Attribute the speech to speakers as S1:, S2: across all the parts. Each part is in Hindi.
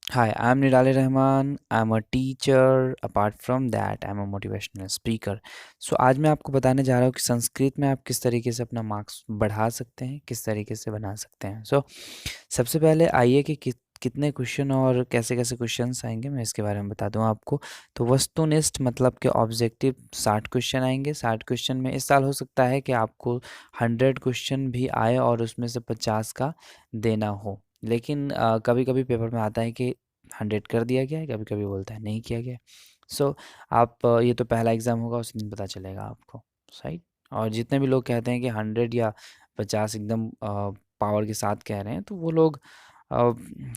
S1: Hi, I'm Nirali Rahman. I'm a teacher. Apart from that, I'm a motivational speaker. So आज मैं आपको बताने जा रहा हूँ कि संस्कृत में आप किस तरीके से अपना मार्क्स बढ़ा सकते हैं, किस तरीके से बना सकते हैं। सबसे पहले आइए कि कितने क्वेश्चन और कैसे-कैसे क्वेश्चन्स आएँगे, मैं इसके बारे में बता दूँ आपको। तो वस्तुनिष्ठ मतलब कि ऑब्जेक्टिव 60 क्वेश्चन आएँगे। 60 क्वेश्चन में इस साल हो सकता है कि आपको 100 क्वेश्चन भी आए और उसमें से 50 का देना हो। लेकिन कभी-कभी पेपर में आता है कि 100 कर दिया गया है, कभी-कभी बोलता है नहीं किया गया है। आप ये तो पहला एग्ज़ाम होगा, उसी दिन पता चलेगा आपको, राइट? और जितने भी लोग कहते हैं कि 100 या 50 एकदम पावर के साथ कह रहे हैं, तो वो लोग अ,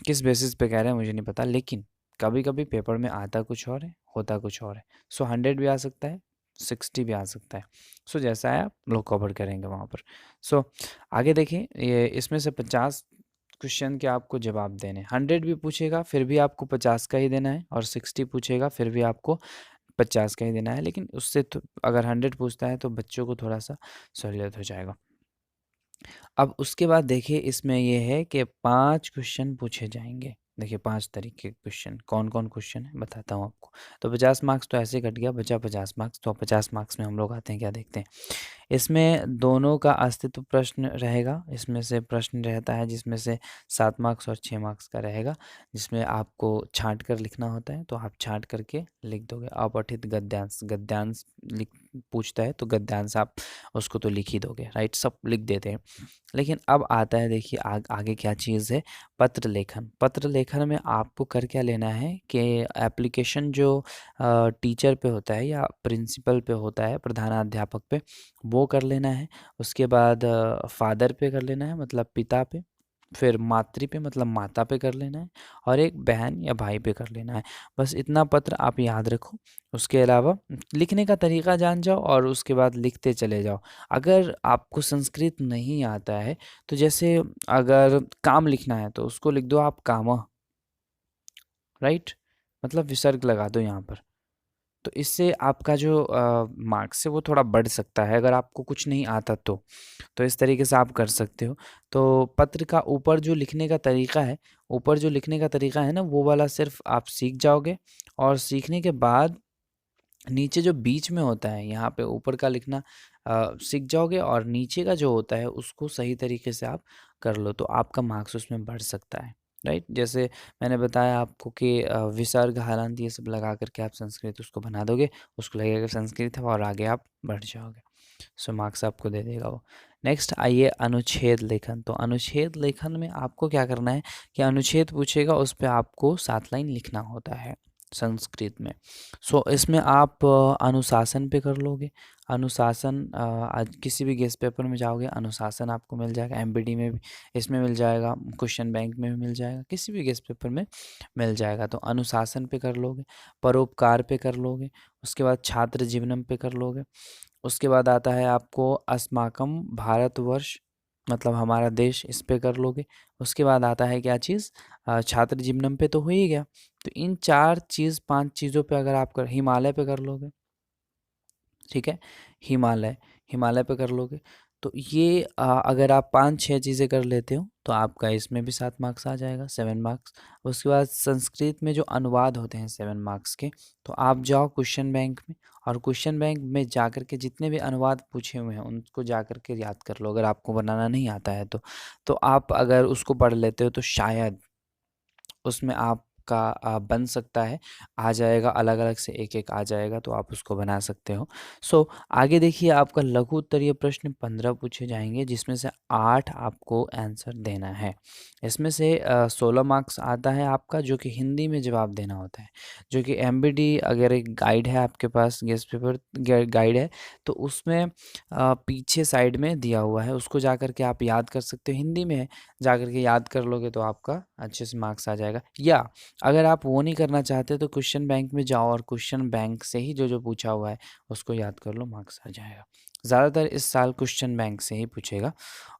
S1: किस बेसिस पे कह रहे हैं मुझे नहीं पता। लेकिन कभी-कभी पेपर में आता कुछ और है, होता कुछ और है। 100 भी आ सकता है, 60 भी आ सकता है। जैसा है आप लोग कवर करेंगे वहाँ पर। सो आगे देखिए, ये इसमें से 50 क्वेश्चन के आपको जवाब देने हैं। 100 भी पूछेगा फिर भी आपको 50 का ही देना है, और 60 पूछेगा फिर भी आपको 50 का ही देना है। लेकिन उससे तो अगर 100 पूछता है तो बच्चों को थोड़ा-सा सहूलियत हो जाएगा। अब उसके बाद देखिए, इसमें ये है कि 5 क्वेश्चन पूछे जाएँगे। देखिए 5 तरीके के क्वेश्चन, कौन-कौन क्वेश्चन है बताता हूँ आपको। तो 50 मार्क्स तो ऐसे कट गया, बचा 50 मार्क्स। तो 50 मार्क्स में हम लोग आते हैं, क्या देखते हैं। इसमें दोनों का अस्तित्व प्रश्न रहेगा। इसमें से प्रश्न रहता है जिसमें से 7 मार्क्स और 6 मार्क्स का रहेगा, जिसमें आपको छाँट कर लिखना होता है। तो आप छाँट करके लिख दोगे। अपठित गद्यांश, गद्यांश लिख पूछता है तो गद्यांश आप उसको तो लिख ही दोगे, राइट? सब लिख देते हैं। लेकिन अब आता है, देखिए आगे क्या चीज़ है, पत्र लेखन। पत्र लेखन में आपको कर क्या लेना है कि एप्लीकेशन जो टीचर पे होता है या प्रिंसिपल पे होता है, प्रधानाध्यापक पे, वो कर लेना है। उसके बाद फादर पे कर लेना है, मतलब पिता पे। फिर मातृ पे मतलब माता पे कर लेना है, और एक बहन या भाई पे कर लेना है। बस इतना पत्र आप याद रखो। उसके अलावा लिखने का तरीका जान जाओ और उसके बाद लिखते चले जाओ। अगर आपको संस्कृत नहीं आता है तो जैसे अगर काम लिखना है तो उसको लिख दो आप कामः, राइट? मतलब विसर्ग लगा दो यहाँ पर। तो इससे आपका जो मार्क्स है वो थोड़ा बढ़ सकता है, अगर आपको कुछ नहीं आता तो। तो इस तरीके से आप कर सकते हो। तो पत्र का ऊपर जो लिखने का तरीका है, ऊपर जो लिखने का तरीका है ना, वो वाला सिर्फ़ आप सीख जाओगे, और सीखने के बाद नीचे जो बीच में होता है, यहाँ पे ऊपर का लिखना सीख जाओगे, और नीचे का जो होता है उसको सही तरीके से आप कर लो, तो आपका मार्क्स उसमें बढ़ सकता है, राइट? जैसे मैंने बताया आपको कि विसर्ग, हालांत ये सब लगा करके आप संस्कृत उसको बना दोगे, उसको लगेगा संस्कृत है, और आगे आप बढ़ जाओगे। मार्क्स आपको दे देगा वो। नेक्स्ट आइए अनुच्छेद लेखन। तो अनुच्छेद लेखन में आपको क्या करना है कि अनुच्छेद पूछेगा, उस पे आपको 7 लाइन लिखना होता है संस्कृत में। इसमें आप अनुशासन पे कर लोगे। अनुशासन आज किसी भी गेस्ट पेपर में जाओगे, अनुशासन आपको मिल जाएगा। एमपीटी में भी इसमें मिल जाएगा, क्वेश्चन बैंक में भी मिल जाएगा, किसी भी गेस्ट पेपर में मिल जाएगा। तो अनुशासन पे कर लोगे, परोपकार पे कर लोगे, उसके बाद छात्र जीवनम पे कर लोगे। उसके बाद आता है आपको अस्माकं भारतवर्ष, मतलब हमारा देश, इस पे कर लोगे। उसके बाद आता है क्या चीज़, छात्र जीवनम पे तो हो ही गया। तो इन 4 चीज़ 5 चीज़ों पे अगर आप कर, हिमालय पे कर लोगे, ठीक है? हिमालय, हिमालय पे कर लोगे। तो ये अगर आप 5-6 चीज़ें कर लेते हो तो आपका इसमें भी 7 मार्क्स आ जाएगा, 7 मार्क्स। उसके बाद संस्कृत में जो अनुवाद होते हैं 7 मार्क्स के, तो आप जाओ क्वेश्चन बैंक में, और क्वेश्चन बैंक में जाकर के जितने भी अनुवाद पूछे हुए हैं उनको जाकर के याद कर लो, अगर आपको बनाना नहीं आता है तो। तो आप अगर उसको पढ़ लेते हो तो शायद उसमें आपका बन सकता है, आ जाएगा, अलग-अलग से एक-एक आ जाएगा, तो आप उसको बना सकते हो। आगे देखिए, आपका लघु उत्तरीय प्रश्न 15 पूछे जाएँगे, जिसमें से 8 आपको आंसर देना है। इसमें से 16 मार्क्स आता है आपका, जो कि हिंदी में जवाब देना होता है, जो कि एमबीडी अगर एक गाइड है आपके पास, गेस्ट पेपर गाइड है, तो उसमें पीछे साइड में दिया हुआ है, उसको जा कर के आप याद कर सकते हो। हिंदी में है, जा कर के याद कर लोगे तो आपका अच्छे से मार्क्स आ जाएगा। या अगर आप वो नहीं करना चाहते तो क्वेश्चन बैंक में जाओ, और क्वेश्चन बैंक से ही जो जो पूछा हुआ है उसको याद कर लो, मार्क्स आ जाएगा। ज़्यादातर इस साल क्वेश्चन बैंक से ही पूछेगा,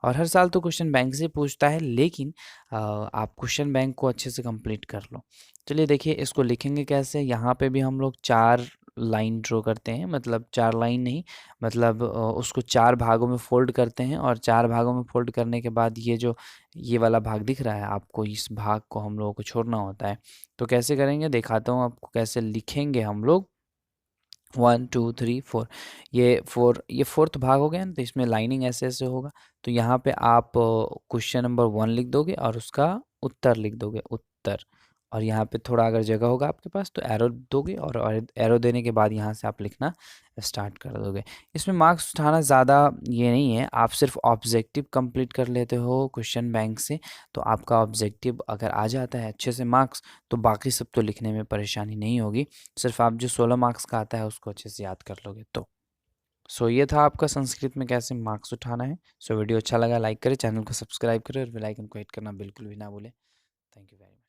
S1: और हर साल तो क्वेश्चन बैंक से पूछता है, लेकिन आप क्वेश्चन बैंक को अच्छे से कंप्लीट कर लो। चलिए देखिए, इसको लिखेंगे कैसे। यहाँ पे भी हम लोग 4 लाइन ड्रॉ करते हैं, मतलब 4 लाइन नहीं, मतलब उसको 4 भागों में फ़ोल्ड करते हैं और 4 भागों में फ़ोल्ड करने के बाद ये वाला भाग दिख रहा है आपको, इस भाग को हम लोगों को छोड़ना होता है। तो कैसे करेंगे दिखाता हूँ आपको, कैसे लिखेंगे हम लोग। 1 2 3 4, ये फोर्थ भाग हो गया ना, तो इसमें लाइनिंग ऐसे ऐसे होगा। तो यहाँ पे आप क्वेश्चन नंबर 1 लिख दोगे और उसका उत्तर लिख दोगे, उत्तर। और यहाँ पे थोड़ा अगर जगह होगा आपके पास तो एरो दोगे, और एरो देने के बाद यहाँ से आप लिखना स्टार्ट कर दोगे। इसमें मार्क्स उठाना ज़्यादा ये नहीं है, आप सिर्फ ऑब्जेक्टिव कंप्लीट कर लेते हो क्वेश्चन बैंक से, तो आपका ऑब्जेक्टिव अगर आ जाता है अच्छे से मार्क्स, तो बाकी सब तो लिखने में परेशानी नहीं होगी। सिर्फ आप जो 16 मार्क्स का आता है उसको अच्छे से याद कर लोगे तो। सो ये था आपका संस्कृत में कैसे मार्क्स उठाना है। सो वीडियो अच्छा लगा लाइक करें, चैनल को सब्सक्राइब करें और बेल आइकन को हिट करना बिल्कुल भी ना भूलें। Thank you very much.